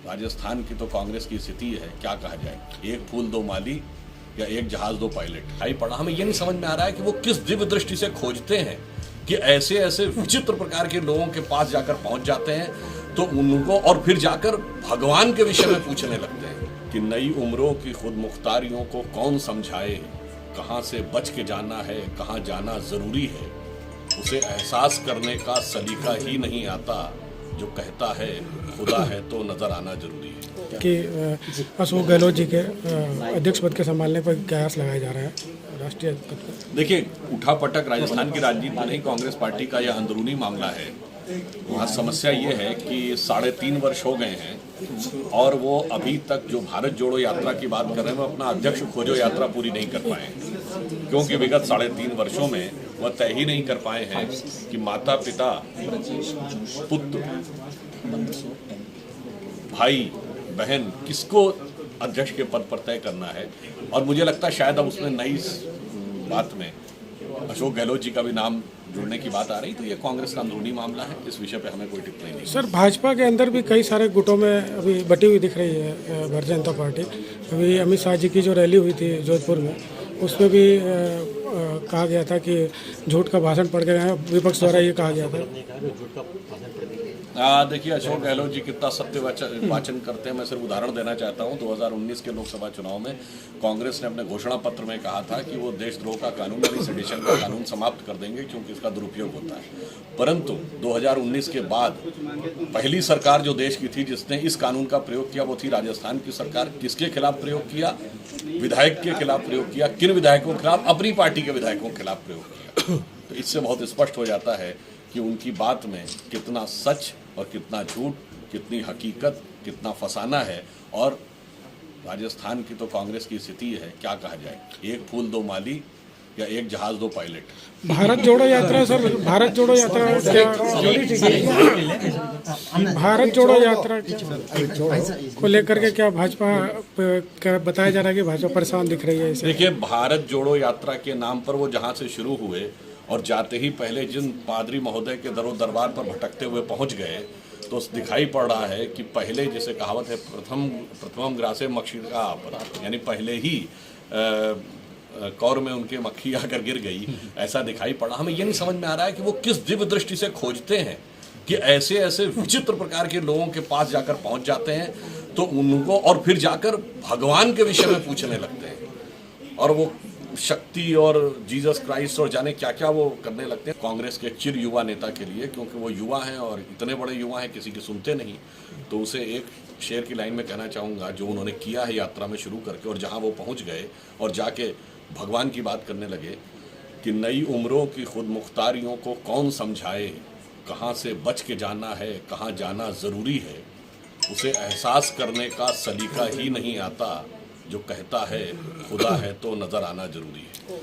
राजस्थान की तो कांग्रेस की स्थिति है, क्या कहा जाए। एक फूल दो माली या एक जहाज दो पायलट आई पड़ा। हमें ये नहीं समझ में आ रहा है कि वो किस दिव्य दृष्टि से खोजते हैं कि ऐसे ऐसे विचित्र प्रकार के लोगों के पास जाकर पहुंच जाते हैं तो उनको और फिर जाकर भगवान के विषय में पूछने लगते हैं कि नई उम्रों की खुद मुख्तारियों को कौन समझाए, कहाँ से बच के जाना है, कहाँ जाना जरूरी है। उसे एहसास करने का सलीका ही नहीं आता, जो कहता है खुदा है तो नजर आना जरूरी है। कि अशोक गहलोत जी के अध्यक्ष पद के संभालने पर कयास लगाया जा रहा है राष्ट्रीय पद पर। देखिए, उठापटक राजस्थान की राजनीति में नहीं, कांग्रेस पार्टी का यह अंदरूनी मामला है। वहाँ समस्या ये है कि 3.5 वर्ष हो गए हैं और वो अभी तक जो भारत जोड़ो यात्रा की बात कर रहे हैं वो अपना अध्यक्ष खोजो यात्रा पूरी नहीं कर पाए हैं, क्योंकि विगत 3.5 वर्षों में वह तय ही नहीं कर पाए हैं कि माता पिता, पुत्र, भाई बहन किसको अध्यक्ष के पद पर तय करना है। और मुझे लगता है शायद अब उसमें नई बात में अशोक गहलोत जी का भी नाम जुड़ने की बात आ रही, तो ये कांग्रेस का अंदरूनी मामला है, इस विषय पे हमें कोई टिप्पणी नहीं। सर, भाजपा के अंदर भी कई सारे गुटों में अभी बटी हुई दिख रही है भारतीय जनता पार्टी। अभी अमित शाह जी की जो रैली हुई थी जोधपुर में, उसमें भी कहा गया था कि झूठ का भाषण पढ़ के गए, विपक्ष द्वारा ये कहा गया था। देखिए, अशोक गहलोत जी कितना सत्य वाचन करते हैं, मैं सिर्फ उदाहरण देना चाहता हूं। 2019 के लोकसभा चुनाव में कांग्रेस ने अपने घोषणा पत्र में कहा था कि वो देशद्रोह का कानून यानी सेडिशन का कानून समाप्त कर देंगे क्योंकि इसका दुरुपयोग होता है। परंतु 2019 के बाद पहली सरकार जो देश की थी जिसने इस कानून का प्रयोग किया वो थी राजस्थान की सरकार। किसके खिलाफ प्रयोग किया? विधायक के खिलाफ प्रयोग किया। किन विधायकों के खिलाफ? अपनी पार्टी के विधायकों के खिलाफ प्रयोग किया। तो इससे बहुत स्पष्ट हो जाता है कि उनकी बात में कितना सच और कितना झूठ, कितनी हकीकत, कितना फसाना है। और राजस्थान की तो कांग्रेस की स्थिति है, क्या कहा जाए। एक फूल दो माली या एक जहाज दो पायलट। भारत जोड़ो यात्रा, सर, भारत जोड़ो यात्रा भारत जोड़ो यात्रा को लेकर के क्या भाजपा क्या बताया जा रहा है कि भाजपा परेशान दिख रही है इसे? देखिए, भारत जोड़ो यात्रा के नाम पर वो जहाँ से शुरू हुए और जाते ही पहले जिन पादरी महोदय के दरबार पर भटकते हुए पहुंच गए, तो दिखाई पड़ रहा है कि पहले, जैसे कहावत है, प्रथमम ग्रासे मक्षिका, यानी पहले ही कौर में उनके मक्खी आकर गिर गई, ऐसा दिखाई पड़ा। हमें ये नहीं समझ में आ रहा है कि वो किस दिव्य दृष्टि से खोजते हैं कि ऐसे ऐसे विचित्र प्रकार के लोगों के पास जाकर पहुंच जाते हैं तो उनको और फिर जाकर भगवान के विषय में पूछने लगते हैं और वो शक्ति और जीसस क्राइस्ट और जाने क्या क्या वो करने लगते हैं। कांग्रेस के चिर युवा नेता के लिए, क्योंकि वो युवा हैं और इतने बड़े युवा हैं किसी की सुनते नहीं, तो उसे एक शेर की लाइन में कहना चाहूँगा जो उन्होंने किया है यात्रा में शुरू करके और जहाँ वो पहुँच गए और जाके भगवान की बात करने लगे कि नई उम्रों की खुद मुख्तारियों को कौन समझाए, कहाँ से बच के जाना है, कहाँ जाना ज़रूरी है। उसे एहसास करने का सलीका ही नहीं आता, जो कहता है खुदा है तो नजर आना जरूरी है।